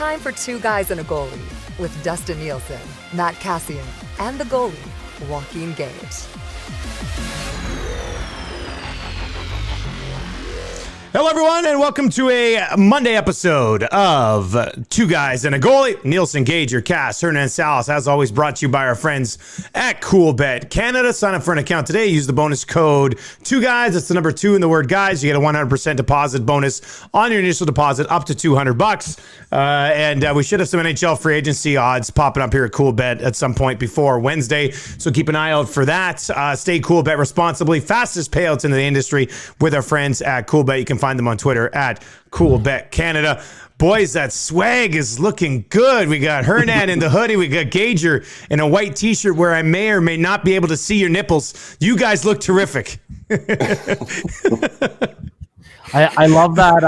time for Two Guys and a Goalie with Dustin Nielsen, Matt Cassian, and the goalie, Joaquin Gage. Hello, everyone, and welcome to a Monday episode of Two Guys and a Goalie. Nielsen, Gage, your cast, Hernan Salas, as always, brought to you by our friends at CoolBet Canada. Sign up for an account today. Use the bonus code 2GUYS. That's the number 2 in the word guys. You get a 100% deposit bonus on your initial deposit up to $200. And we should have some NHL free agency odds popping up here at CoolBet at some point before Wednesday. So keep an eye out for that. Stay cool, bet responsibly. Fastest payouts in the industry with our friends at CoolBet. You can find them on Twitter at CoolBet Canada. Boys, that swag is looking good. We got Hernan in the hoodie. We got Gager in a white t-shirt where I may or may not be able to see your nipples. You guys look terrific. I love that.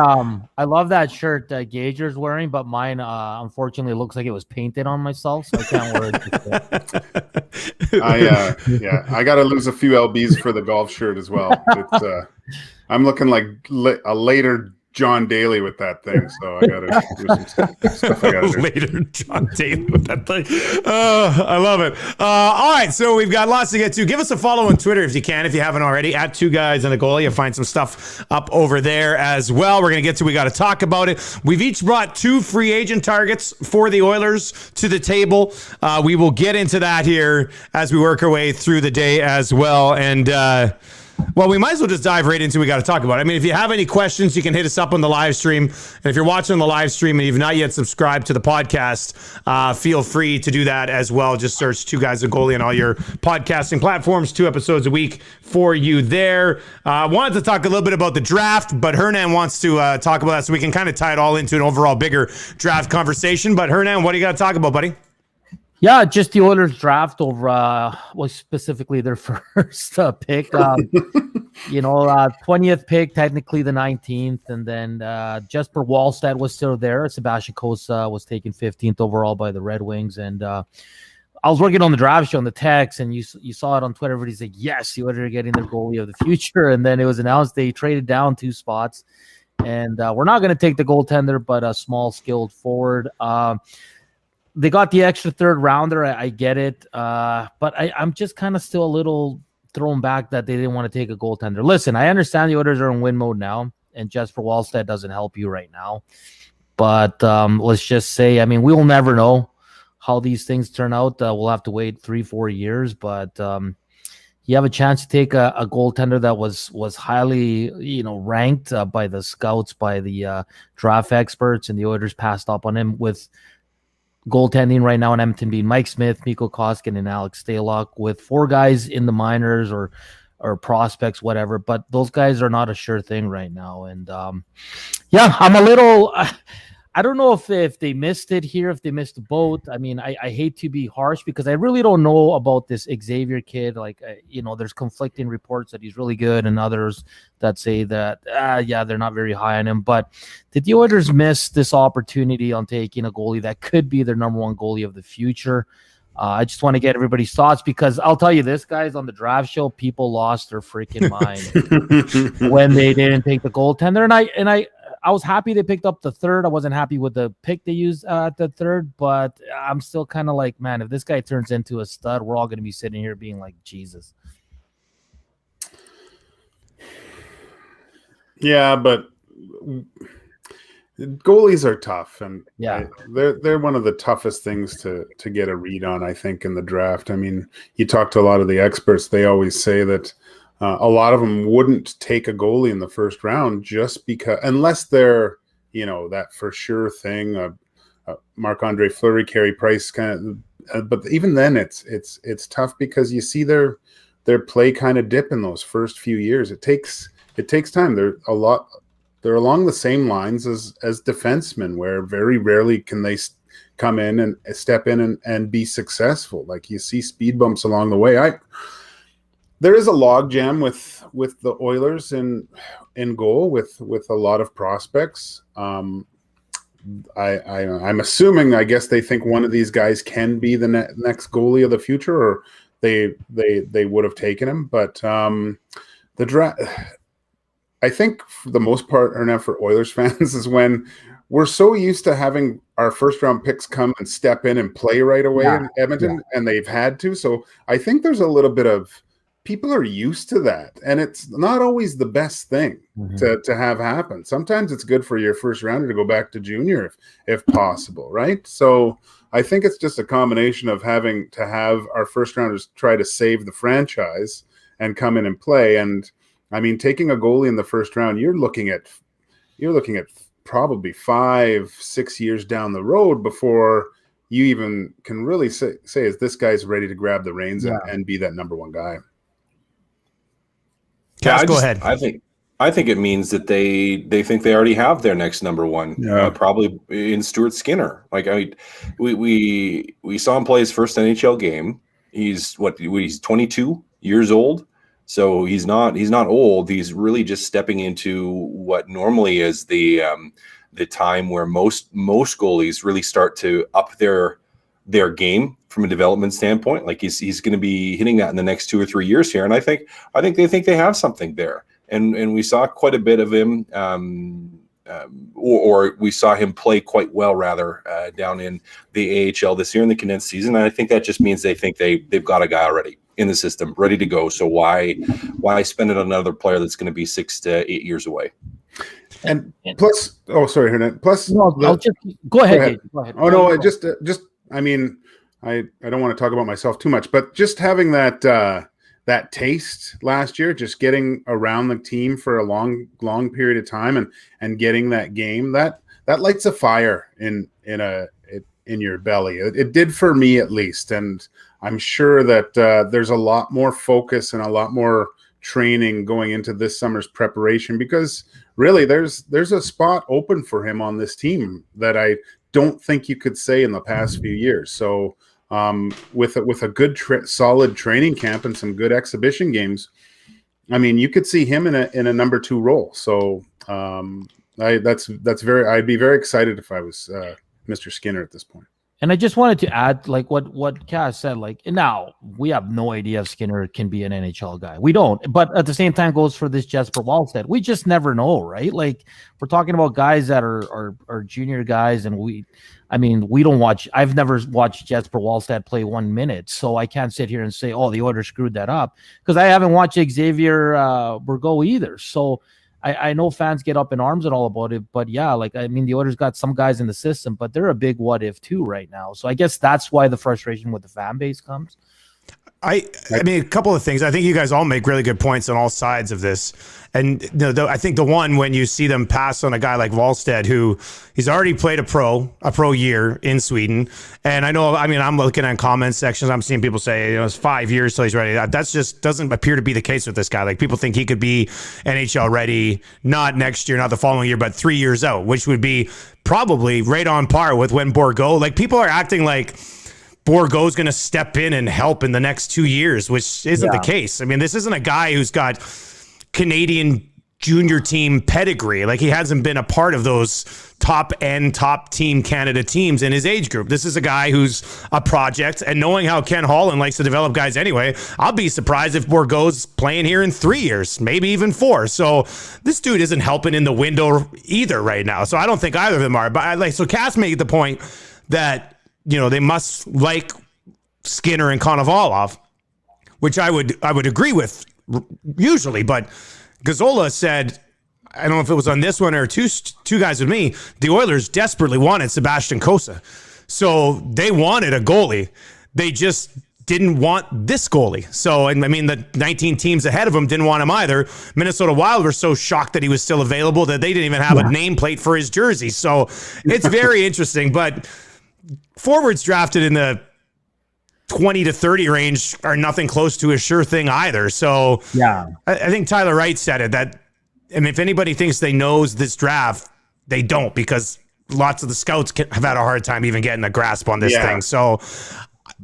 I love that shirt that Gager's wearing, but mine unfortunately looks like it was painted on myself, so I can't wear it. I got to lose a few lbs for the golf shirt as well. It's, I'm looking like a later John Daly with that thing, so I gotta do some stuff I gotta do. Later John Daly with that thing. I love it. All right, so we've got lots to get to. Give us a follow on Twitter if you can, if you haven't already, at Two Guys and a Goalie. You'll find some stuff up over there as well. We're gonna get to. We got to talk about it. We've each brought 2 free agent targets for the Oilers to the table. We will get into that here as we work our way through the day as well, and. Well, we might as well just dive right into what we got to talk about. I mean, if you have any questions, you can hit us up on the live stream. And if you're watching the live stream and you've not yet subscribed to the podcast, feel free to do that as well. Just search Two Guys and a Goalie on all your podcasting platforms. 2 episodes a week for you there. Wanted to talk a little bit about the draft, but Hernan wants to talk about that so we can kind of tie it all into an overall bigger draft conversation. But Hernan, what do you got to talk about, buddy? Yeah, just the Oilers draft over, specifically their first pick. 20th pick, technically the 19th, and then Jesper Wallstedt was still there. Sebastian Cossa was taken 15th overall by the Red Wings, and I was working on the draft show on the text, and you saw it on Twitter. Everybody's like, "Yes, the Oilers are getting their goalie of the future," and then it was announced they traded down 2 spots, and we're not going to take the goaltender, but a small skilled forward. They got the extra 3rd rounder. I get it. But I'm just kind of still a little thrown back that they didn't want to take a goaltender. Listen, I understand the Oilers are in win mode now, and Jesper Wallstedt doesn't help you right now. But let's just say, I mean, we'll never know how these things turn out. We'll have to wait 3-4 years. But you have a chance to take a goaltender that was highly, ranked by the scouts, by the draft experts, and the Oilers passed up on him with goaltending right now in Edmonton being Mike Smith, Mikko Koskinen, and Alex Stalock, with 4 guys in the minors or prospects, whatever. But those guys are not a sure thing right now. And I'm a little. I don't know if they missed it here, if they missed the boat. I mean, I hate to be harsh because I really don't know about this Xavier kid. Like, there's conflicting reports that he's really good and others that say that, they're not very high on him. But did the Oilers miss this opportunity on taking a goalie that could be their number 1 goalie of the future? I just want to get everybody's thoughts because I'll tell you this, guys, on the draft show, people lost their freaking mind when they didn't take the goaltender. And I was happy they picked up the 3rd. I wasn't happy with the pick they used at the 3rd, but I'm still kind of like, man, if this guy turns into a stud, we're all going to be sitting here being like, Jesus. Yeah, but goalies are tough, and they're one of the toughest things to get a read on, I think, in the draft. I mean, you talk to a lot of the experts, they always say that a lot of them wouldn't take a goalie in the 1st round just because, unless they're, that for sure thing, Marc-Andre Fleury, Carey Price kind of, but even then it's tough because you see their play kind of dip in those first few years. It takes time. They're along the same lines as defensemen, where very rarely can they come in and step in and be successful. Like, you see speed bumps along the way. There is a logjam with the Oilers in goal with a lot of prospects. I'm assuming, I guess they think one of these guys can be the next goalie of the future, or they would have taken him. But the draft, I think for the most part, or now for Oilers fans, is when we're so used to having our first round picks come and step in and play right away in Edmonton, and they've had to. So I think there's a little bit of people are used to that, and it's not always the best thing to have happen. Sometimes it's good for your first rounder to go back to junior if possible, right? So I think it's just a combination of having to have our first rounders try to save the franchise and come in and play. And I mean, taking a goalie in the first round, you're looking at probably 5-6 years down the road before you even can really say is this guy's ready to grab the reins and be that number one guy. Cass, go ahead. I think it means that they think they already have their next number one, probably in Stuart Skinner. Like, I mean, we saw him play his first NHL game. He's 22 years old. So he's not old. He's really just stepping into what normally is the time where most goalies really start to up their game from a development standpoint. Like he's going to be hitting that in the next 2 or 3 years here. And I think they think they have something there. And we saw quite a bit of him, or we saw him play quite well rather down in the AHL this year in the condensed season. And I think that just means they think they've got a guy already in the system, ready to go. So why spend it on another player that's going to be 6 to 8 years away? And plus, sorry, Hernan. Plus, no, go ahead. Go ahead. Oh no, just I mean, I don't want to talk about myself too much, but just having that taste last year, just getting around the team for a long period of time and getting that game, that lights a fire in your belly. It did for me at least, and I'm sure that there's a lot more focus and a lot more training going into this summer's preparation, because really there's a spot open for him on this team that I don't think you could say in the past few years. So with a good solid training camp and some good exhibition games, I mean, you could see him in a number 2 role. So I'd be very excited if I was Mr. Skinner at this point. And I just wanted to add, like what Cass said, like, now we have no idea if Skinner can be an NHL guy. We don't. But at the same time goes for this Jesper Wallstedt. We just never know, right? Like, we're talking about guys that are junior guys, and we don't watch. I've never watched Jesper Wallstedt play 1 minute, so I can't sit here and say, oh, the Oilers screwed that up, because I haven't watched Xavier Bourgault either. So I know fans get up in arms and all about it, but yeah, like, I mean, the Oilers got some guys in the system, but they're a big what if too right now. So I guess that's why the frustration with the fan base comes. I mean, a couple of things. I think you guys all make really good points on all sides of this. And I think the one, when you see them pass on a guy like Wallstedt, who he's already played a pro year in Sweden. And I'm looking at comment sections. I'm seeing people say, it's 5 years till he's ready. That's just doesn't appear to be the case with this guy. Like, people think he could be NHL ready, not next year, not the following year, but 3 years out, which would be probably right on par with when Bourgault, like, people are acting like Bourgault's going to step in and help in the next 2 years, which isn't the case. I mean, this isn't a guy who's got Canadian junior team pedigree. Like, he hasn't been a part of those top team Canada teams in his age group. This is a guy who's a project, and knowing how Ken Holland likes to develop guys anyway, I'll be surprised if Bourgault's playing here in 3 years, maybe even 4. So this dude isn't helping in the window either right now. So I don't think either of them are. But so Cass made the point that, they must like Skinner and Konovalov, which I would agree with usually. But Gazzola said, I don't know if it was on this one or two guys with me, the Oilers desperately wanted Sebastian Cossa. So they wanted a goalie. They just didn't want this goalie. So, and I mean, the 19 teams ahead of him didn't want him either. Minnesota Wild were so shocked that he was still available that they didn't even have a nameplate for his jersey. So it's very interesting. But forwards drafted in the 20 to 30 range are nothing close to a sure thing either. So yeah, I think Tyler Wright said it, that, and if anybody thinks they knows this draft, they don't, because lots of the scouts have had a hard time even getting a grasp on this thing. So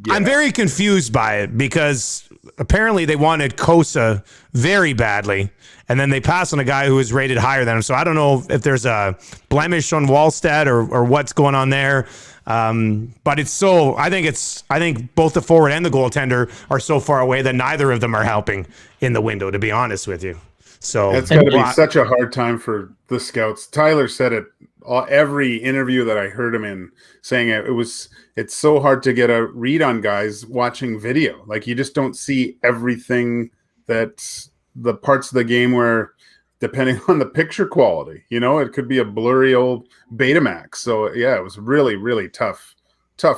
I'm very confused by it, because apparently they wanted Cossa very badly, and then they passed on a guy who was rated higher than him. So I don't know if there's a blemish on Wallstedt or what's going on there. But I think both the forward and the goaltender are so far away that neither of them are helping in the window, to be honest with you. So it's got to be such a hard time for the scouts. Tyler said it every interview that I heard him in saying it's so hard to get a read on guys watching video. Like you just don't see everything, that the parts of the game where, depending on the picture quality, it could be a blurry old Betamax. So yeah, it was really, really tough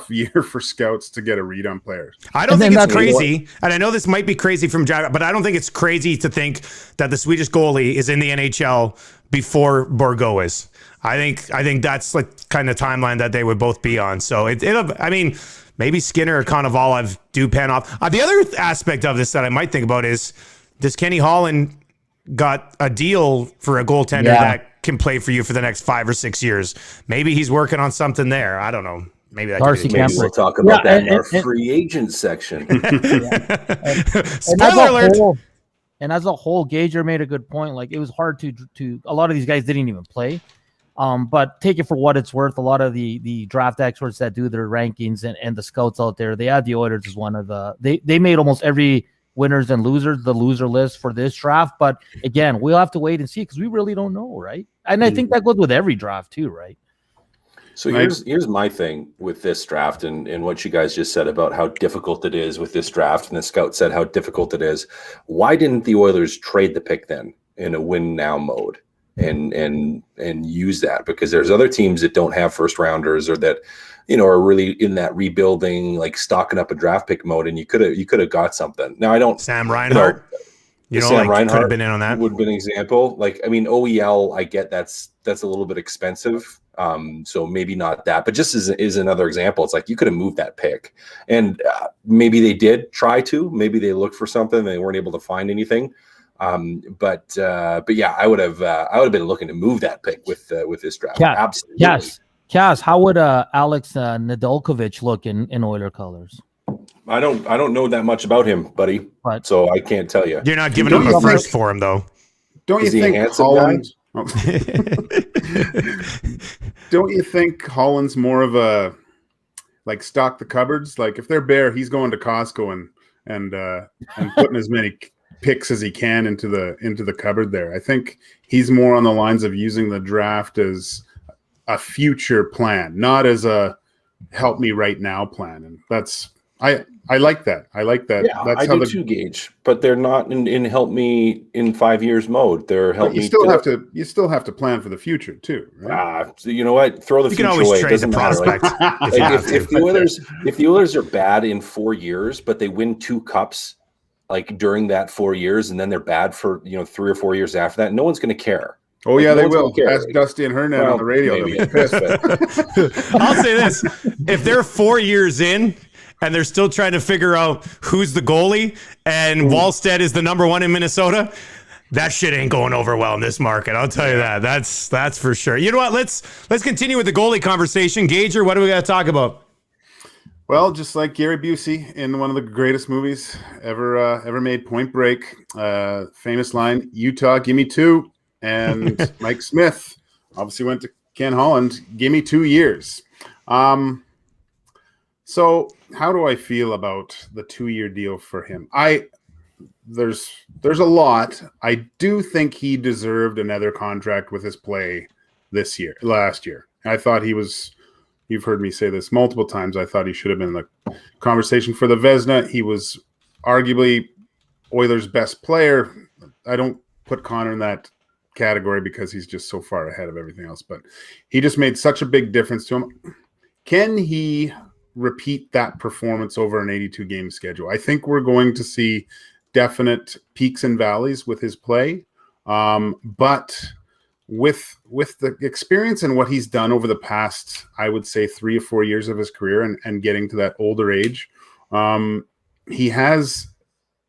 year for scouts to get a read on players. I don't think it's crazy, and I know this might be crazy from Jack, but I don't think it's crazy to think that the Swedish goalie is in the NHL before Borgo is. I think that's like kind of timeline that they would both be on. So I mean, maybe Skinner or Konovalov do pan off. The other aspect of this that I might think about is, does Kenny Holland got a deal for a goaltender that can play for you for the next 5 or 6 years? Maybe he's working on something there. I don't know. Maybe that Darcy maybe we'll talk about that in our free agent section. Spoiler alert. And as a whole, Gager made a good point. Like, it was hard to a lot of these guys didn't even play. But take it for what it's worth. A lot of the draft experts that do their rankings and the scouts out there, they had the Oilers as one of they made almost every winners and losers the loser list for this draft. But again, we'll have to wait and see, because we really don't know, right? And I think that goes with every draft too, right? So here's my thing with this draft and what you guys just said about how difficult it is with this draft, and the scout said how difficult it is. Why didn't the Oilers trade the pick then in a win now mode and use that? Because there's other teams that don't have first rounders, or that are really in that rebuilding, like stocking up a draft pick mode, and you could have got something. Now I don't. Sam Reinhart. Sam Reinhart could have been in on that. Would have been an example. Like, I mean, OEL, I get that's a little bit expensive. So maybe not that, but just is another example. It's like you could have moved that pick, and maybe they did try to. Maybe they looked for something and they weren't able to find anything. But yeah, I would have been looking to move that pick with this draft. Absolutely. Yes. Cass, how would Alex Nedeljkovic look in Oiler colors? I don't know that much about him, buddy. But, so I can't tell you. You're not giving him a first for him, though. Don't you think Holland? Don't you think Holland's more of a like stock the cupboards? Like if they're bare, he's going to Costco and putting as many picks as he can into the cupboard there. I think he's more on the lines of using the draft as a future plan, not as a help me right now plan. And that's I like that. I like that. Yeah, that's I do too, Gage. But they're not in help me in 5 years mode. They're help me. You still have to plan for the future too, right? So you know what? Throw the future away. You can always trade the prospect. If the Oilers are bad in 4 years, but they win 2 cups like during that 4 years, and then they're bad for 3 or 4 years after that, no one's going to care. Oh yeah, they will. Ask Dusty and Hernan on the radio. I'll say this: if they're 4 years in and they're still trying to figure out who's the goalie, and Wallstedt is the number 1 in Minnesota, that shit ain't going over well in this market. I'll tell you that. That's for sure. You know what? Let's continue with the goalie conversation. Gager, what do we got to talk about? Well, just like Gary Busey in one of the greatest movies ever made, Point Break, famous line, "Utah, give me 2." And Mike Smith obviously went to Ken Holland, give me 2 years. So how do I feel about the 2-year deal for him? There's a lot. I do think he deserved another contract with his play last year. I thought he was, you've heard me say this multiple times, I thought he should have been in the conversation for the Vezina. He was arguably Oilers' best player. I don't put Connor in that category because he's just so far ahead of everything else, but he just made such a big difference to him. Can he repeat that performance over an 82 game schedule? I think we're going to see definite peaks and valleys with his play, but with the experience and what he's done over the past, I would say 3 or 4 years of his career and getting to that older age, he has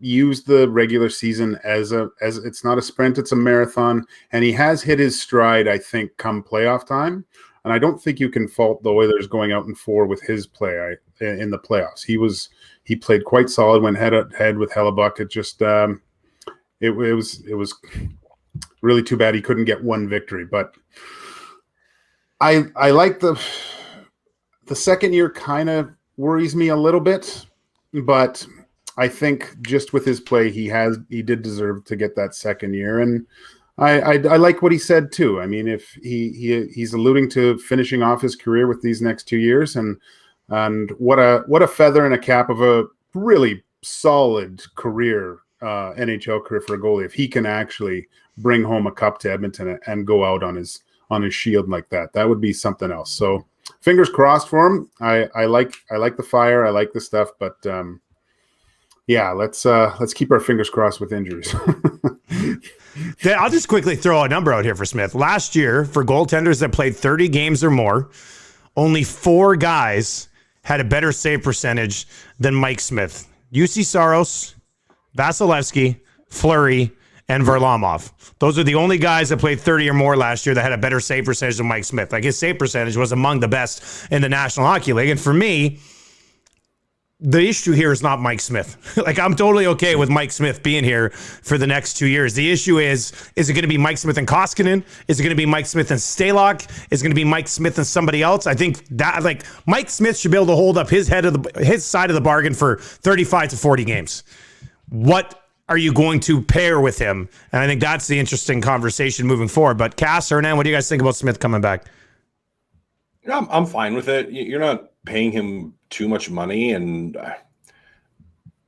used the regular season as it's not a sprint, it's a marathon, and he has hit his stride, I think, come playoff time. And I don't think you can fault the Oilers going out in 4 with his play in the playoffs. He played quite solid, went head to head with Hellebuck. It just it was really too bad he couldn't get one victory. But I like the second year kind of worries me a little bit, but I think just with his play, he did deserve to get that second year. And I like what he said too. I mean, if he's alluding to finishing off his career with these next 2 years, and what a feather in a cap of a really solid career, NHL career for a goalie, if he can actually bring home a cup to Edmonton and go out on his shield like that would be something else. So fingers crossed for him. I like the fire. I like the stuff, but yeah, let's keep our fingers crossed with injuries. I'll just quickly throw a number out here for Smith. Last year, for goaltenders that played 30 games or more, only 4 guys had a better save percentage than Mike Smith. UC Saros, Vasilevsky, Fleury, and Varlamov. Those are the only guys that played 30 or more last year that had a better save percentage than Mike Smith. Like, his save percentage was among the best in the National Hockey League. And for me, the issue here is not Mike Smith. Like, I'm totally okay with Mike Smith being here for the next 2 years. The issue is it going to be Mike Smith and Koskinen? Is it going to be Mike Smith and Stalock? Is it going to be Mike Smith and somebody else? I think that, like, Mike Smith should be able to hold up his side of the bargain for 35 to 40 games. What are you going to pair with him? And I think that's the interesting conversation moving forward. But Cass, Hernan, what do you guys think about Smith coming back? I'm fine with it. You're not paying him too much money, and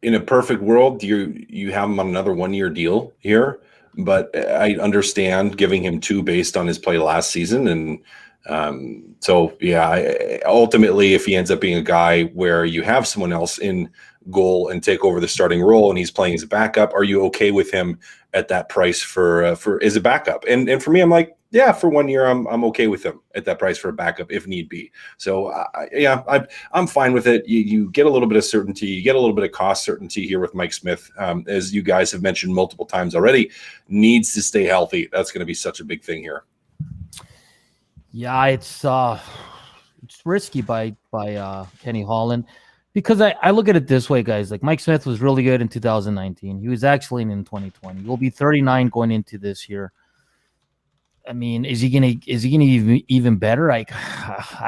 in a perfect world, you have him on another 1-year deal here. But I understand giving him 2 based on his play last season, and so yeah. Ultimately, if he ends up being a guy where you have someone else in goal and take over the starting role, and he's playing as a backup, are you okay with him at that price for as a backup? And for me, I'm like, yeah, for 1 year, I'm okay with him at that price for a backup if need be. So yeah, I'm fine with it. You get a little bit of certainty, you get a little bit of cost certainty here with Mike Smith, as you guys have mentioned multiple times already. Needs to stay healthy. That's going to be such a big thing here. Yeah, it's risky by Kenny Holland, because I look at it this way, guys. Like, Mike Smith was really good in 2019. He was excellent in 2020. He'll be 39 going into this year. I mean, is he gonna be even better? I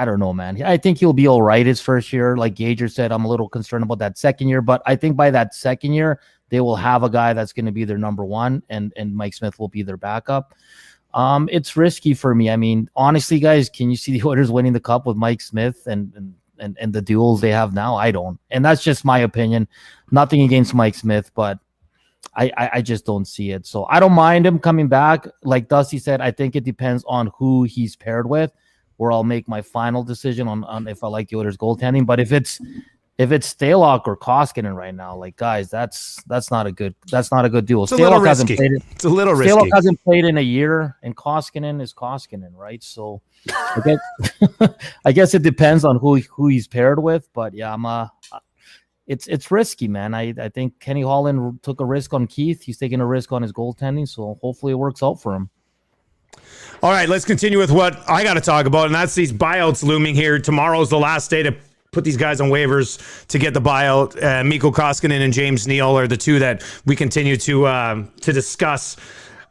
don't know, man. I think he'll be all right his first year. Like Gager said, I'm a little concerned about that second year, but I think by that second year, they will have a guy that's going to be their number one, and Mike Smith will be their backup. It's risky for me. I mean, honestly, guys, can you see the Oilers winning the cup with Mike Smith and the duels they have now? I don't. And that's just my opinion. Nothing against Mike Smith, but I just don't see it. So I don't mind him coming back. Like Dusty said, I think it depends on who he's paired with, where I'll make my final decision on if I like the Oilers goaltending. But if it's Stalock or Koskinen right now, like, guys, that's not a good duel. It's a little risky. It's a little risky. Stalock hasn't played in a year, and Koskinen is Koskinen, right? So I guess it depends on who he's paired with. But yeah, it's risky, man. I think Kenny Holland took a risk on Keith. He's taking a risk on his goaltending, so hopefully it works out for him. All right, let's continue with what I got to talk about, and that's these buyouts looming here. Tomorrow's the last day to put these guys on waivers to get the buyout. Mikko Koskinen and James Neal are the two that we continue to discuss.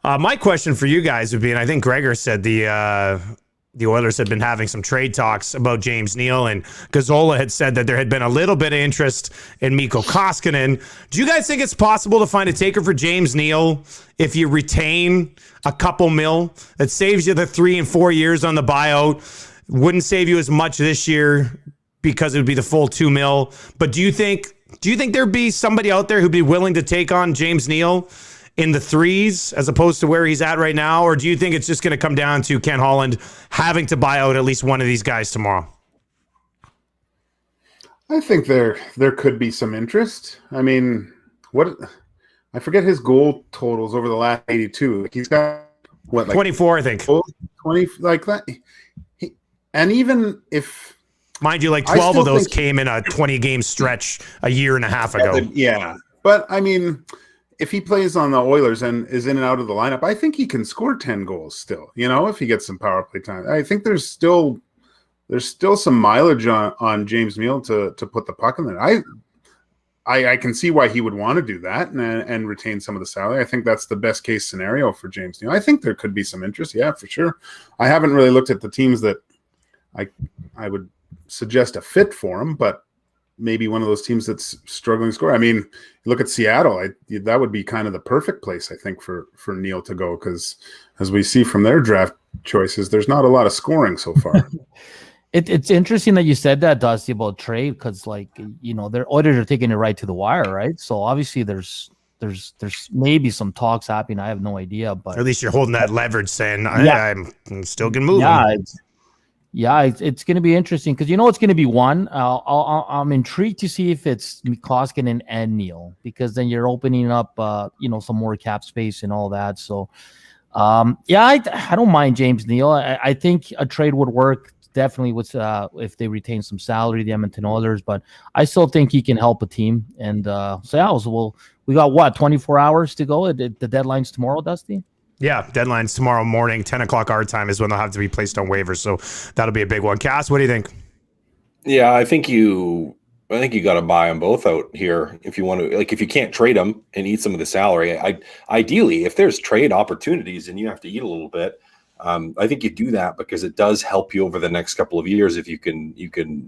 My question for you guys would be, and I think Gregor said the Oilers had been having some trade talks about James Neal, and Gazzola had said that there had been a little bit of interest in Mikko Koskinen. Do you guys think it's possible to find a taker for James Neal if you retain a couple mil? That saves you the 3 and 4 years on the buyout. Wouldn't save you as much this year because it would be the full 2 mil. But do you think there'd be somebody out there who'd be willing to take on James Neal in the 3s as opposed to where he's at right now? Or do you think it's just going to come down to Ken Holland having to buy out at least one of these guys tomorrow? I think there could be some interest. I mean, I forget his goal totals over the last 82. Like, he's got what, like 24, I think. 20, like that. And even if, mind you, like 12 of those came in a 20-game stretch a year and a half ago. Yeah. But I mean, if he plays on the Oilers and is in and out of the lineup, I think he can score 10 goals still, if he gets some power play time. I think there's still some mileage on James Neal to put the puck in there. I can see why he would want to do that and retain some of the salary. I think that's the best case scenario for James Neal. I think there could be some interest. Yeah, for sure. I haven't really looked at the teams that I would suggest a fit for him, but maybe one of those teams that's struggling to score. I mean, look at Seattle. That would be kind of the perfect place, I think, for Neil to go, because as we see from their draft choices, there's not a lot of scoring so far. It's interesting that you said that, Dusty, about trade, because their Oilers are taking it right to the wire, right? So obviously there's maybe some talks happening. I have no idea, but at least you're holding that leverage, saying I'm still gonna move. It's going to be interesting because it's going to be one. I'm intrigued to see if it's Koskinen and Neil, because then you're opening up some more cap space and all that. So I don't mind James Neal. I think a trade would work definitely with if they retain some salary, the Edmonton Oilers, but I still think he can help a team. And we got 24 hours to go. The deadline's tomorrow, Dusty? Yeah, deadline's tomorrow morning, 10 o'clock our time is when they'll have to be placed on waivers. So that'll be a big one. Cass, what do you think? Yeah, I think you got to buy them both out here if you want to. Like, if you can't trade them and eat some of the salary, ideally, if there's trade opportunities and you have to eat a little bit, I think you do that because it does help you over the next couple of years if you can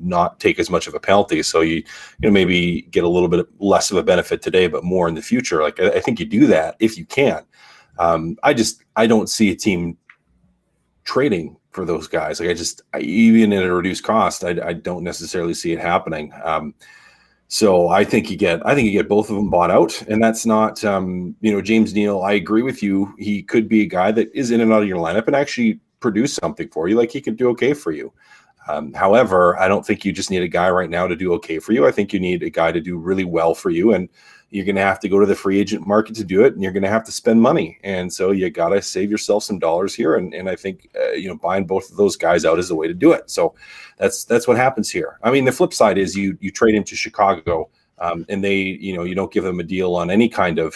not take as much of a penalty. So you maybe get a little bit less of a benefit today, but more in the future. Like, I think you do that if you can. I don't see a team trading for those guys. Like, even at a reduced cost, I don't necessarily see it happening. So I think you get both of them bought out, and that's not, James Neal. I agree with you. He could be a guy that is in and out of your lineup and actually produce something for you. Like, he could do okay for you. However, I don't think you just need a guy right now to do okay for you. I think you need a guy to do really well for you, and you're going to have to go to the free agent market to do it, and you're going to have to spend money. And so you got to save yourself some dollars here. And I think, buying both of those guys out is the way to do it. So that's what happens here. I mean, the flip side is you trade him to Chicago, and they, you don't give them a deal on any kind of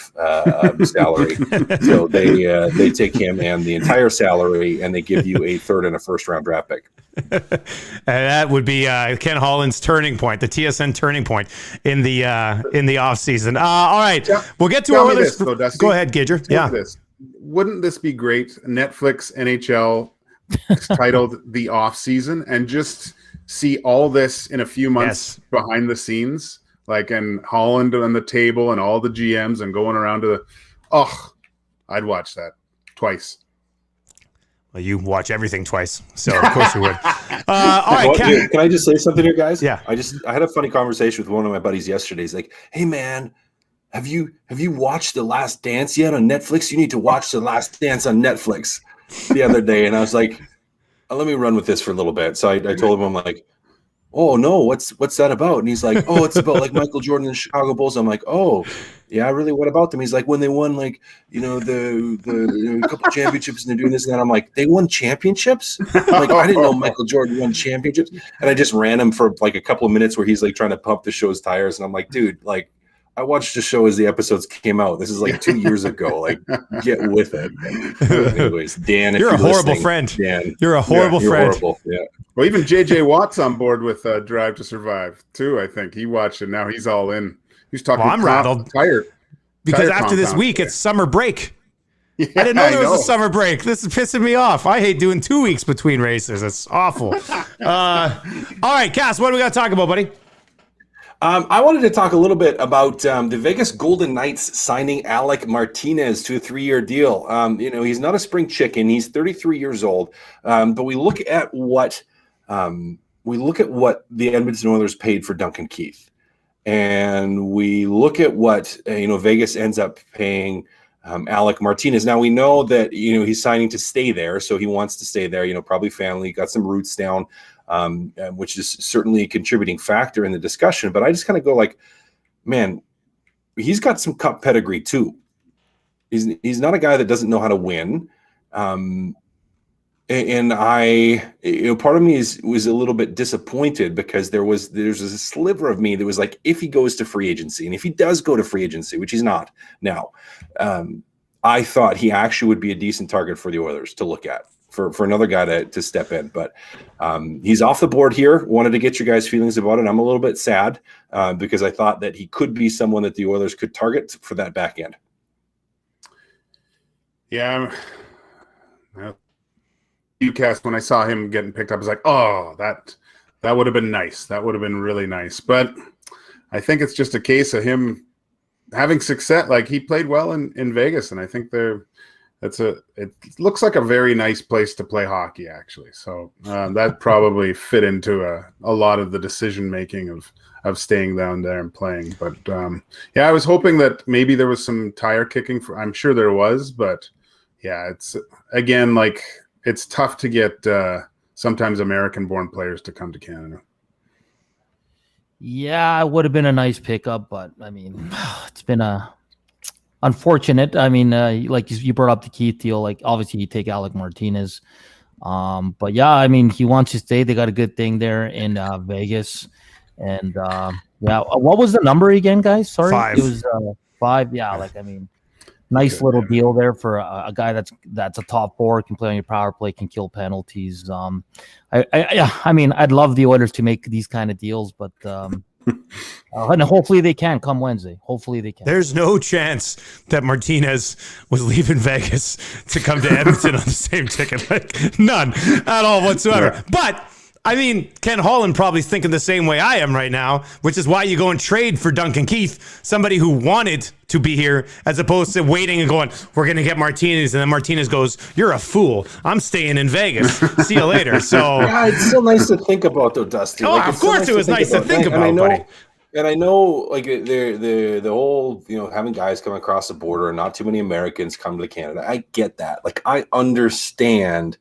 salary. So they take him and the entire salary, and they give you a third and a first round draft pick. And that would be Ken Holland's turning point, the TSN turning point in the offseason. All right, we'll get to our others. Go ahead, Gidger. Yeah. Wouldn't this be great? Netflix NHL titled The Offseason, and just see all this in a few months behind the scenes, like, and Holland on the table and all the GMs and going around to I'd watch that twice. Well, you watch everything twice, so of course you would. All right, can I just say something here, guys? Yeah. I had a funny conversation with one of my buddies yesterday. He's like, "Hey, man, have you watched The Last Dance yet on Netflix? You need to watch The Last Dance on Netflix." The other day, and I was like, "Let me run with this for a little bit." So I told him, I'm like, "Oh no, what's that about?" And he's like, "Oh, it's about like Michael Jordan and the Chicago Bulls." I'm like, "Oh, yeah, really? What about them?" He's like, "When they won, like, the couple championships, and they're doing this and that." I'm like, "They won championships?" I'm like, "I didn't know Michael Jordan won championships." And I just ran him for like a couple of minutes where he's like trying to pump the show's tires, and I'm like, "Dude, like, I watched the show as the episodes came out. This is like 2 years ago. Like, get with it." Anyways, Dan, you're a horrible friend. Dan, you're a horrible friend. Horrible. Yeah. Well, even JJ Watt's on board with Drive to Survive too. I think he watched it. Now he's all in. He's talking. Well, I'm rattled. Tired. Because after this week, it's summer break. Yeah, I didn't know there was a summer break. This is pissing me off. I hate doing 2 weeks between races. It's awful. All right, Cass, what do we got to talk about, buddy? I wanted to talk a little bit about the Vegas Golden Knights signing Alec Martinez to a 3-year deal. He's not a spring chicken. He's 33 years old. But we look at what the Edmonton Oilers paid for Duncan Keith. And we look at what Vegas ends up paying Alec Martinez. Now we know that he's signing to stay there, so he wants to stay there. Probably family, got some roots down, which is certainly a contributing factor in the discussion. But I just kind of go like, man, he's got some cup pedigree too. He's not a guy that doesn't know how to win. And I, part of me was a little bit disappointed because there's a sliver of me that was like, if he goes to free agency, and if he does go to free agency, which he's not now, I thought he actually would be a decent target for the Oilers to look at for another guy to step in. But he's off the board here. Wanted to get your guys' feelings about it. I'm a little bit sad because I thought that he could be someone that the Oilers could target for that back end. Yeah. UCast, when I saw him getting picked up, I was like, oh, that would have been nice. That would have been really nice. But I think it's just a case of him having success. Like, he played well in Vegas, and I think it looks like a very nice place to play hockey, actually. So that probably fit into a lot of the decision making of staying down there and playing. But I was hoping that maybe there was some tire kicking. I'm sure there was, but yeah, it's again, like, it's tough to get sometimes American-born players to come to Canada. Yeah, it would have been a nice pickup, but I mean, it's been unfortunate. I mean, like you brought up the Keith deal. Like, obviously, you take Alec Martinez, but yeah, I mean, he wants to stay. They got a good thing there in Vegas, and what was the number again, guys? Sorry, 5. It was 5. Yeah, like, I mean, nice little deal there for a guy that's a top 4, can play on your power play, can kill penalties. I mean, I'd love the Oilers to make these kind of deals, but and hopefully they can come Wednesday. Hopefully they can. There's no chance that Martinez was leaving Vegas to come to Edmonton on the same ticket. Like, none at all whatsoever. Yeah. But I mean, Ken Holland probably thinking the same way I am right now, which is why you go and trade for Duncan Keith, somebody who wanted to be here, as opposed to waiting and going, we're going to get Martinez. And then Martinez goes, you're a fool. I'm staying in Vegas. See you later. So yeah, it's still nice to think about, though, Dusty. Oh, like, of course it was nice to think about, buddy. And I know, like, the whole, having guys come across the border and not too many Americans come to Canada. I get that. Like, I understand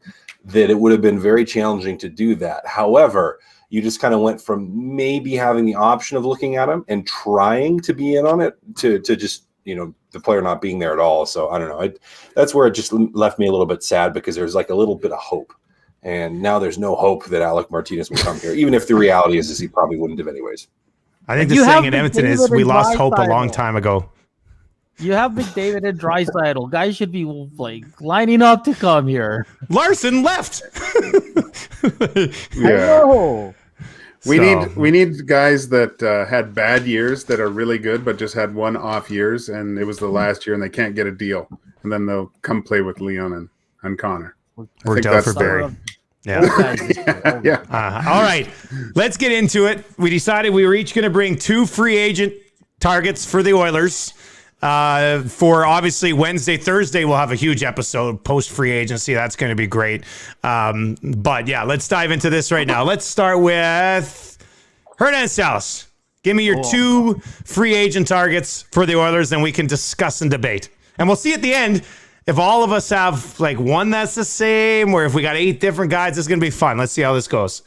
that it would have been very challenging to do that. However, you just kind of went from maybe having the option of looking at him and trying to be in on it to just, the player not being there at all. So I don't know. That's where it just left me a little bit sad, because there's like a little bit of hope. And now there's no hope that Alec Martinez will come here, even if the reality is he probably wouldn't have anyways. I think the saying in Edmonton is we lost hope a long time ago. You have McDavid and Draisaitl. Guys should be like lining up to come here. Larson left. Yeah. We need guys that had bad years that are really good, but just had one off years, and it was the last year, and they can't get a deal, and then they'll come play with Leon and Connor. Worked out for Barry. Yeah. All right. Let's get into it. We decided we were each going to bring 2 free agent targets for the Oilers. For obviously Wednesday, Thursday, we'll have a huge episode post free agency. That's going to be great. But yeah, let's dive into this right now. Let's start with Hernan Salas. Give me your 2 free agent targets for the Oilers, and we can discuss and debate. And we'll see at the end if all of us have like one that's the same, or if we got 8 different guys. It's going to be fun. Let's see how this goes.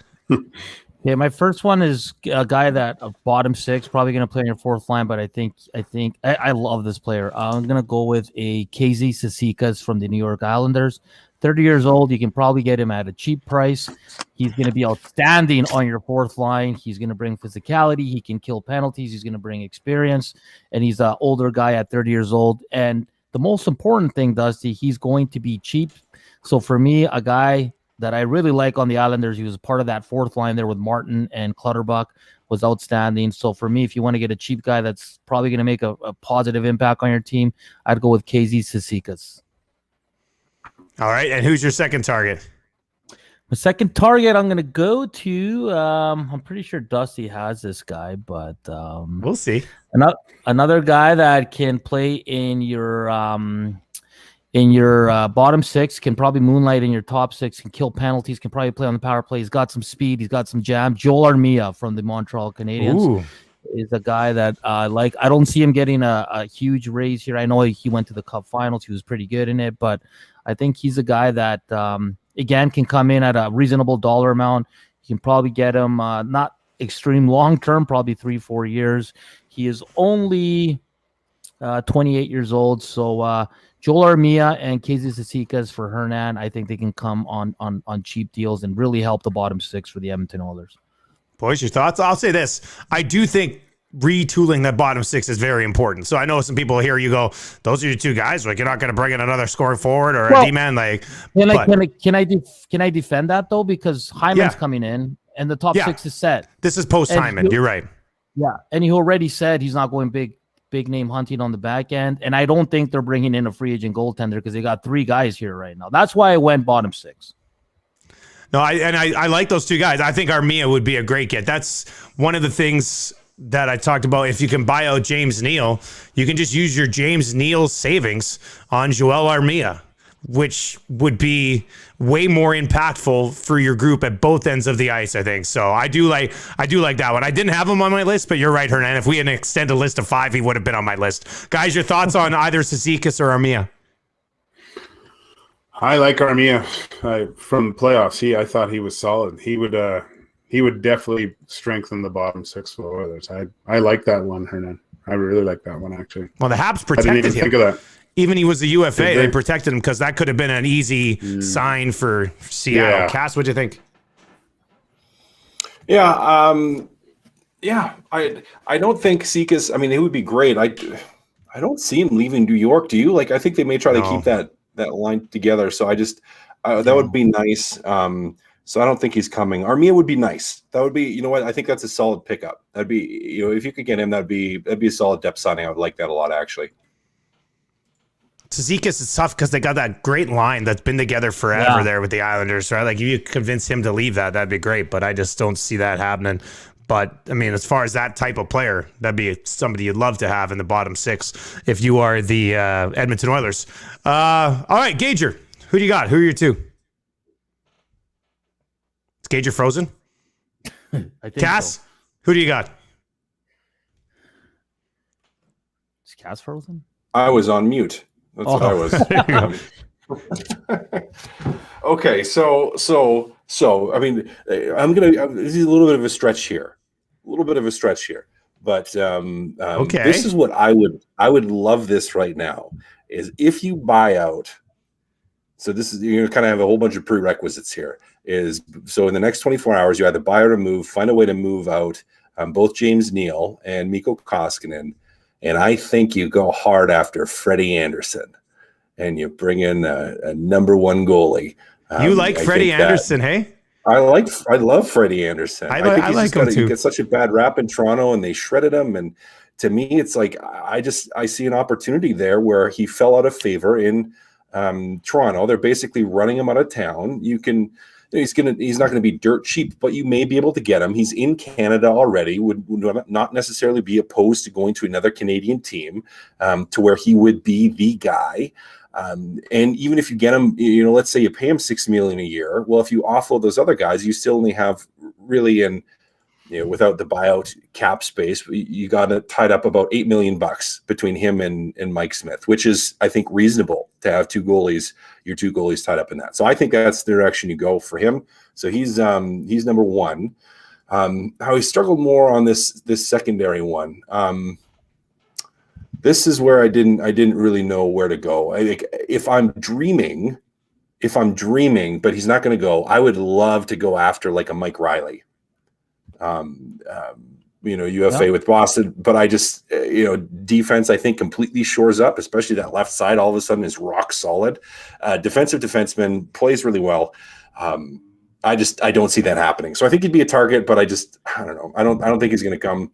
Yeah, my first one is a guy that bottom 6, probably going to play in your 4th line, but I think I love this player. I'm going to go with a KZ Sasikas from the New York Islanders. 30 years old. You can probably get him at a cheap price. He's going to be outstanding on your 4th line. He's going to bring physicality. He can kill penalties. He's going to bring experience, and he's an older guy at 30 years old. And the most important thing, Dusty, he's going to be cheap. So for me, a guy that I really like on the Islanders, he was a part of that 4th line there with Martin and Clutterbuck, was outstanding. So for me, if you want to get a cheap guy that's probably going to make a positive impact on your team, I'd go with KZ Sasikas. All right, and who's your second target? My second target, I'm going to go to, I'm pretty sure Dusty has this guy, but we'll see. Another guy that can play in your bottom 6, can probably moonlight in your top 6, can kill penalties, can probably play on the power play. He's got some speed. He's got some jam. Joel Armia from the Montreal Canadiens is a guy that I don't see him getting a huge raise here. I know he went to the Cup Finals. He was pretty good in it, but I think he's a guy that, again, can come in at a reasonable dollar amount. You can probably get him not extreme long-term, probably 3-4 years. He is only 28 years old, so Joel Armia and KZ Sasikas for Hernan, I think they can come on cheap deals and really help the bottom 6 for the Edmonton Oilers. Boys, your thoughts? I'll say this. I do think retooling that bottom 6 is very important. So I know some people hear you go, those are your 2 guys. Like, you're not going to bring in another scoring forward or a D-man. Like, can I defend that, though? Because Hyman's coming in and the top 6 is set. This is post-Hyman. You're right. Yeah, and he already said he's not going big name hunting on the back end, and I don't think they're bringing in a free agent goaltender because they got 3 guys here right now. That's why I went bottom 6. No, I like those 2 guys. I think Armia would be a great get. That's one of the things that I talked about. If you can buy out James Neal, you can just use your James Neal savings on Joel Armia, which would be way more impactful for your group at both ends of the ice, I think. So I do like that one. I didn't have him on my list, but you're right, Hernan. If we had an extended list of 5, he would have been on my list. Guys, your thoughts on either Cizikas or Armia? I like Armia from the playoffs. I thought he was solid. He would definitely strengthen the bottom 6 for the Oilers. I like that one, Hernan. I really like that one, actually. Well, the Habs protected him. I didn't even think of that. Even he was a UFA, they protected him because that could have been an easy sign for Seattle. Yeah. Cass, what'd you think? Yeah, I don't think Cizikas. I mean, it would be great. I don't see him leaving New York. Do you? Like, I think they may try to keep that line together. So I just that would be nice. So I don't think he's coming. Armia would be nice. That would be, you know what? I think that's a solid pickup. That'd be, you know, if you could get him, that'd be a solid depth signing. I would like that a lot, actually. Cizikas is tough because they got that great line that's been together forever there with the Islanders, right? Like, if you convince him to leave that'd be great, but I just don't see that happening. But, I mean, as far as that type of player, that'd be somebody you'd love to have in the bottom 6 if you are the Edmonton Oilers. All right, Gager, who do you got? Who are your 2? Is Gager frozen? I think Cass, who do you got? Is Cass frozen? I was on mute. That's what I was. Okay, so I mean, this is a little bit of a stretch here, but okay. This is what I would love this right now is if you buy out. So this is, you're going to kind of have a whole bunch of prerequisites here. So in the next 24 hours, you either buy or to move, find a way to move out both James Neal and Mikko Koskinen. And I think you go hard after Freddie Anderson and you bring in a number 1 goalie. You like Freddie Anderson, hey? I love Freddie Anderson. I think like him too. He gets such a bad rap in Toronto and they shredded him. And to me, it's like, I see an opportunity there where he fell out of favor in Toronto. They're basically running him out of town. He's not going to be dirt cheap, but you may be able to get him. He's in Canada already, would not necessarily be opposed to going to another Canadian team to where he would be the guy. And even if you get him, you know, let's say you pay him $6 million a year. Well, if you offload those other guys, you still only have really without the buyout cap space, you got it tied up about $8 million between him and Mike Smith, which is, I think, reasonable to have your two goalies tied up in that. So I think that's the direction you go for him. So he's number 1. How he struggled more on this secondary one. This is where I didn't really know where to go. I think if I'm dreaming, but he's not going to go, I would love to go after like a Mike Riley. UFA with Boston, but I just, defense, I think completely shores up, especially that left side all of a sudden is rock solid. Defensive defenseman plays really well. I don't see that happening. So I think he'd be a target, but I don't know. I don't think he's going to come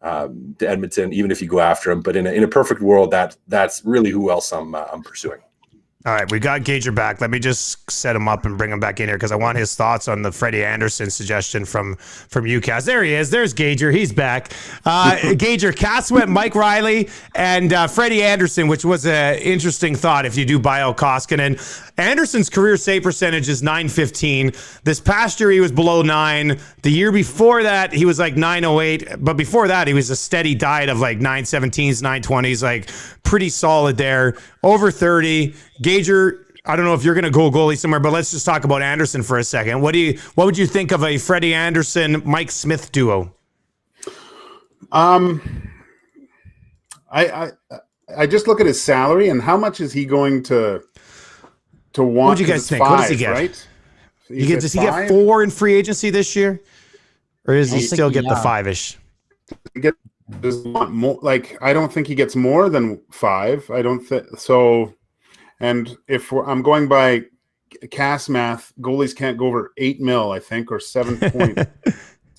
to Edmonton, even if you go after him, but in a perfect world, that's really who else I'm pursuing. All right, we got Gager back. Let me just set him up and bring him back in here because I want his thoughts on the Freddie Anderson suggestion from UCAS. There he is. There's Gager. He's back. Gager, Cass went Mike Riley and Freddie Anderson, which was an interesting thought if you do buy out Koskinen. Anderson's career save percentage is .915. This past year, he was below 9. The year before that, he was like .908. But before that, he was a steady diet of like 917s, 920s, like pretty solid there. Over 30. Gager, I don't know if you're going to go goalie somewhere, but let's just talk about Anderson for a second. What would you think of a Freddie Anderson, Mike Smith duo? I just look at his salary and how much is he going to want? What do you guys think? 5, what does he get? Right? Does he get 4 in free agency this year, or does he still get the 5-ish? Does he want more? Like, I don't think he gets more than 5. I don't think so. And if I'm going by Cass math, goalies can't go over 8 mil, I think, or 7.6.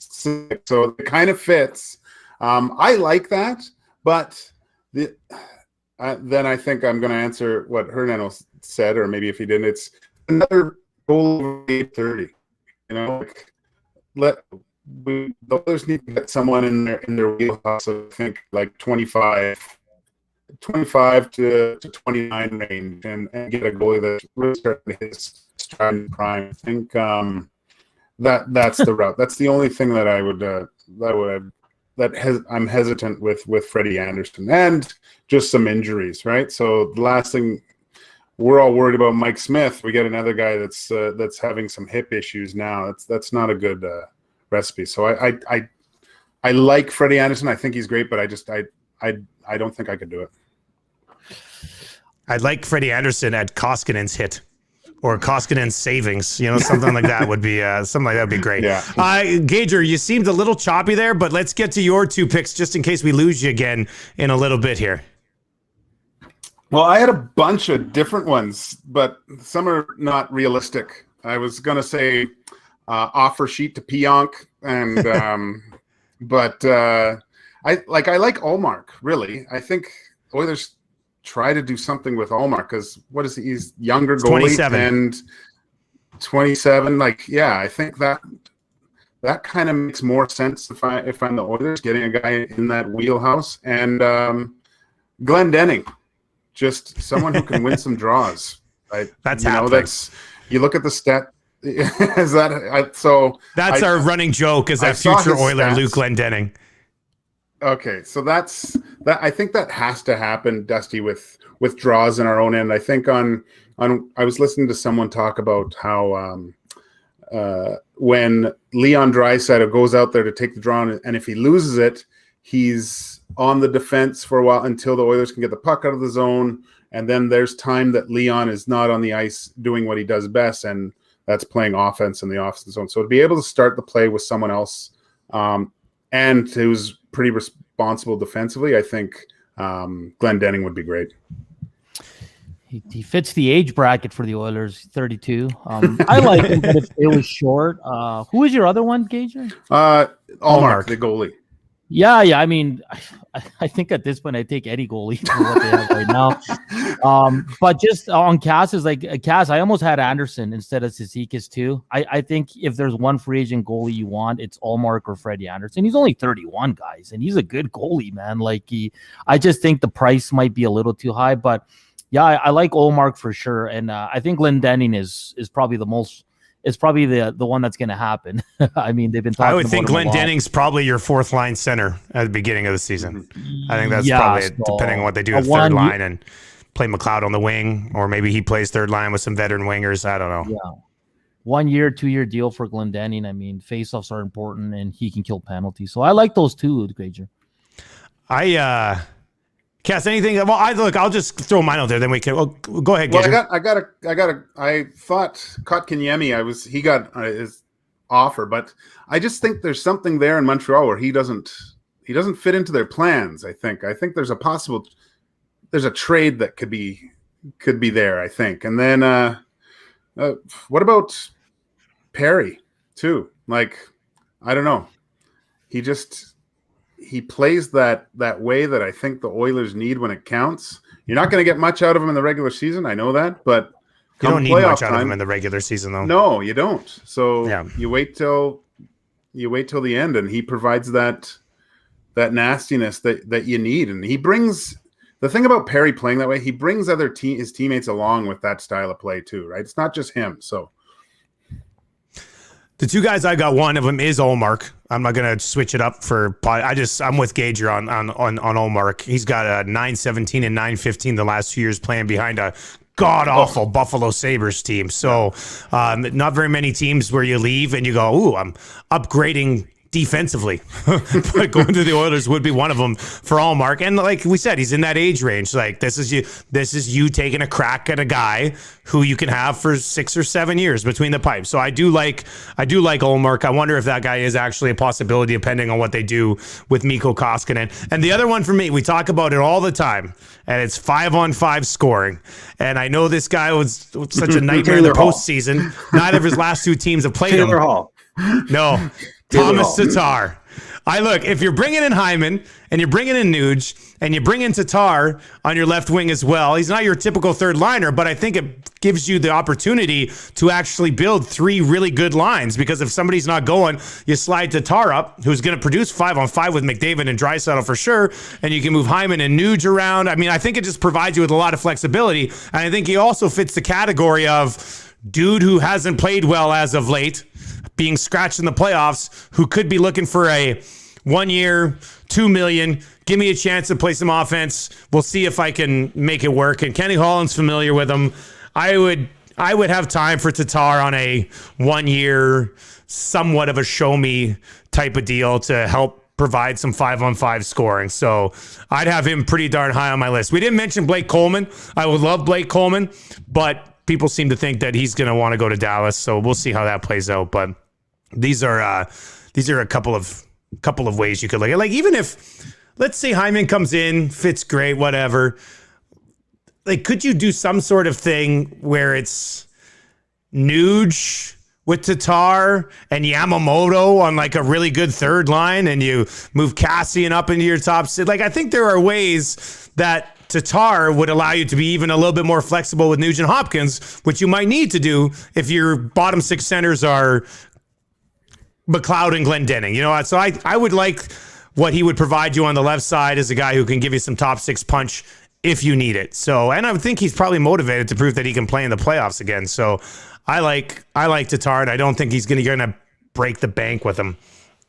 So it kind of fits. I like that, but then I think I'm going to answer what Hernando said, or maybe if he didn't, it's another goal over 830. the Oilers need to get someone in their wheelhouse of, I think, like 25 to 29 range, and get a goalie that's really starting his stride in prime. I think that's the route. That's the only thing that I'm hesitant with Freddie Anderson, and just some injuries, right? So the last thing, we're all worried about Mike Smith. We get another guy that's having some hip issues now. That's not a good recipe. So I like Freddie Anderson. I think he's great, but I don't think I could do it. I'd like Freddie Anderson at Koskinen's hit, or Koskinen's savings. Something like that would be great. Yeah. Gager, you seemed a little choppy there, but let's get to your two picks just in case we lose you again in a little bit here. Well, I had a bunch of different ones, but some are not realistic. I was going to say offer sheet to Pionk, and but I like Ullmark, really. I think Oilers try to do something with Ullmark, because what is he? He's younger goalie, 27. and 27. I think that kind of makes more sense if I'm the Oilers, getting a guy in that wheelhouse. And Glendening, just someone who can win some draws. That's happening. You look at the stat. That's our running joke, is that future Oiler stats. Luke Glendening. Okay, so that's that. I think that has to happen, Dusty, with draws in our own end. I think I was listening to someone talk about how when Leon Draisaitl goes out there to take the draw, and if he loses it, he's on the defense for a while until the Oilers can get the puck out of the zone, and then there's time that Leon is not on the ice doing what he does best, and that's playing offense in the offensive zone. So to be able to start the play with someone else, and who's pretty responsible defensively, I think Glendening would be great. He fits the age bracket for the Oilers, 32. I like him, but if it was short. Who is your other one, Gager? Ullmark, the goalie. Yeah. I mean, I think at this point I take any goalie for what they have right now. But just on Cass, I almost had Anderson instead of Cizikas too. I think if there's one free agent goalie you want, it's Ullmark or Freddie Anderson. He's only 31, guys, and he's a good goalie, man. I just think the price might be a little too high, but yeah, I like Ullmark for sure, and I think Glendening is probably the most. It's probably the one that's going to happen. I mean, they've been talking. I would think Glendening's probably your fourth line center at the beginning of the season. I think that's probably it, depending on what they do at third line and play McLeod on the wing, or maybe he plays third line with some veteran wingers. I don't know. Yeah, 1 year, 2 year deal for Glendening. I mean, faceoffs are important, and he can kill penalties. So I like those two, Gager. Cass, anything? Well, I'll just throw mine out there. Then we can. Well, go ahead, Gager. Well, I thought Kotkaniemi. He got his offer, but I just think there's something there in Montreal where he doesn't fit into their plans. I think there's a trade that could be there. I think, and then what about Perry too? I don't know. He plays that way that I think the Oilers need when it counts. You're not going to get much out of him in the regular season. I know that, but you don't need much out of him in the regular season, though. No, you don't. So you wait till the end, and he provides that nastiness that you need. And he brings the thing about Perry playing that way. He brings his teammates along with that style of play too, right? It's not just him. So. The two guys I got, one of them is Ullmark. I'm not going to switch it up I'm with Gager on Ullmark. He's got a 9-17 and 9-15 the last 2 years playing behind a god-awful Buffalo Sabres team. So not very many teams where you leave and you go, ooh, I'm upgrading defensively. But going to the Oilers would be one of them for Ullmark. And like we said, he's in that age range. This is you taking a crack at a guy who you can have for 6 or 7 years between the pipes. So I do like Ullmark. I wonder if that guy is actually a possibility depending on what they do with Mikko Koskinen. And the other one for me, we talk about it all the time, and it's 5-on-5 scoring. And I know this guy was such a nightmare in the postseason. Neither of his last two teams have played him. Hall. No. Thomas Tatar. look, if you're bringing in Hyman and you're bringing in Nuge and you bring in Tatar on your left wing as well, he's not your typical third liner, but I think it gives you the opportunity to actually build 3 really good lines, because if somebody's not going, you slide Tatar up, who's going to produce 5-on-5 with McDavid and Draisaitl for sure, and you can move Hyman and Nuge around. I mean, I think it just provides you with a lot of flexibility, and I think he also fits the category of dude who hasn't played well as of late, being scratched in the playoffs, who could be looking for a 1 year, $2 million. Give me a chance to play some offense. We'll see if I can make it work. And Kenny Holland's familiar with him. I would have time for Tatar on a 1 year, somewhat of a show me type of deal to help provide some 5-on-5 scoring. So I'd have him pretty darn high on my list. We didn't mention Blake Coleman. I would love Blake Coleman, but people seem to think that he's going to want to go to Dallas. So we'll see how that plays out. But these are a couple of ways you could look at. Like, even if, let's say Hyman comes in, fits great, whatever. Like, could you do some sort of thing where it's Nuge with Tatar and Yamamoto on like a really good third line, and you move Cassian up into your top six? Like, I think there are ways that Tatar would allow you to be even a little bit more flexible with Nugent Hopkins, which you might need to do if your bottom 6 centers are McLeod and Glendening. You know, so I would like what he would provide you on the left side as a guy who can give you some top 6 punch if you need it. So, and I would think he's probably motivated to prove that he can play in the playoffs again. So I like Tatar, and I don't think he's going to break the bank with him.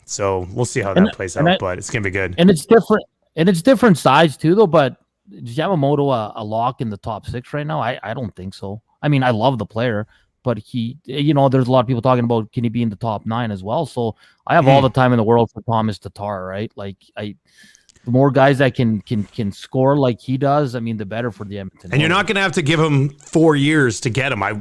So we'll see how that plays out, but it's going to be good. And it's different. And it's different size too, though. But is Yamamoto a lock in the top 6 right now? I don't think so. I mean, I love the player, but he, you know, there's a lot of people talking about, can he be in the top 9 as well? So I have all the time in the world for Thomas Tatar, right? Like, the more guys that can score like he does, I mean, the better for the Edmonton. And you're not going to have to give him 4 years to get him. I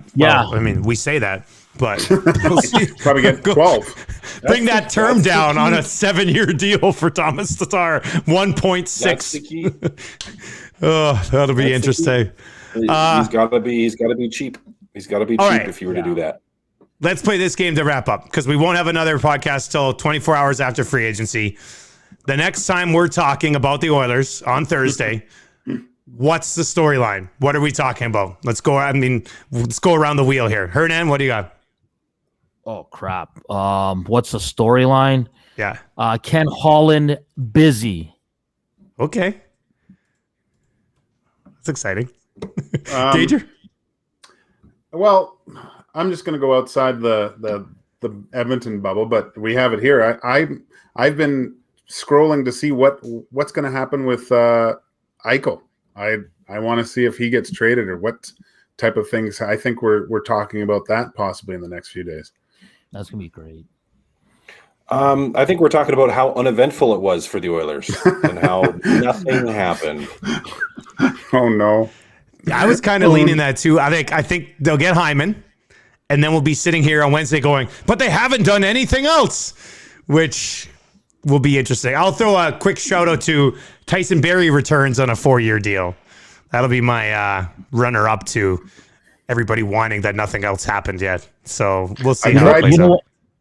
mean, we say that, but we'll see. Probably get 12. Bring that term down on a 7-year deal for Thomas Tatar, 1.6. That's the key. Oh, that'll be interesting. He's got to be cheap. He's got to be cheap if you were to do that. Let's play this game to wrap up, because we won't have another podcast till 24 hours after free agency. The next time we're talking about the Oilers on Thursday, what's the storyline? What are we talking about? Let's go around the wheel here. Hernan, what do you got? Oh, crap. What's the storyline? Yeah. Ken Holland busy. Okay. That's exciting. Gager? Well, I'm just going to go outside the Edmonton bubble, but we have it here. I've been scrolling to see what's going to happen with Eichel. I want to see if he gets traded or what type of things. I think we're talking about that possibly in the next few days. That's going to be great. I think we're talking about how uneventful it was for the Oilers and how nothing happened. Oh no. I was kind of leaning that too. I think they'll get Hyman, and then we'll be sitting here on Wednesday going, but they haven't done anything else, which will be interesting. I'll throw a quick shout out to Tyson Barrie returns on a 4-year deal. That'll be my runner up to everybody whining that nothing else happened yet. So we'll see how it plays out.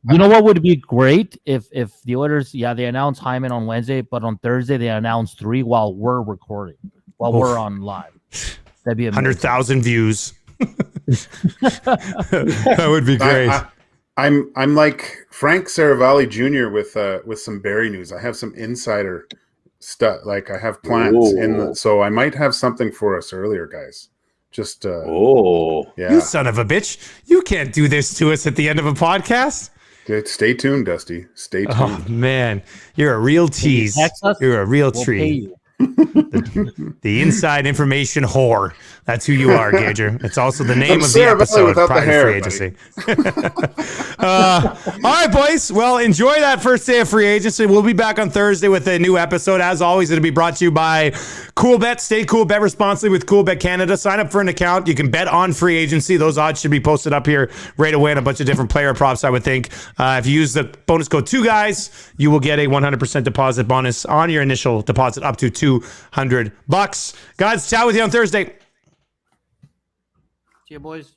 You know what would be great if the Oilers, they announced Hyman on Wednesday, but on Thursday they announced 3 while we're recording, we're on live. That'd be 100,000 views. That would be great. I'm like Frank Saravalli Jr. with some Barry news. I have some insider stuff. Like, I have plans so I might have something for us earlier, guys. Just yeah. You son of a bitch! You can't do this to us at the end of a podcast. Stay tuned, Dusty. Stay tuned. Oh man, you're a real tease. You're a real treat. The inside information whore. That's who you are, Gager. It's also the name of the episode, Private Free Agency. All right, boys. Well, enjoy that first day of free agency. We'll be back on Thursday with a new episode. As always, it'll be brought to you by CoolBet. Stay cool, bet responsibly with CoolBet Canada. Sign up for an account. You can bet on free agency. Those odds should be posted up here right away, and a bunch of different player props, I would think. If you use the bonus code 2guys, you will get a 100% deposit bonus on your initial deposit up to $200. Guys, chat with you on Thursday. See you, boys.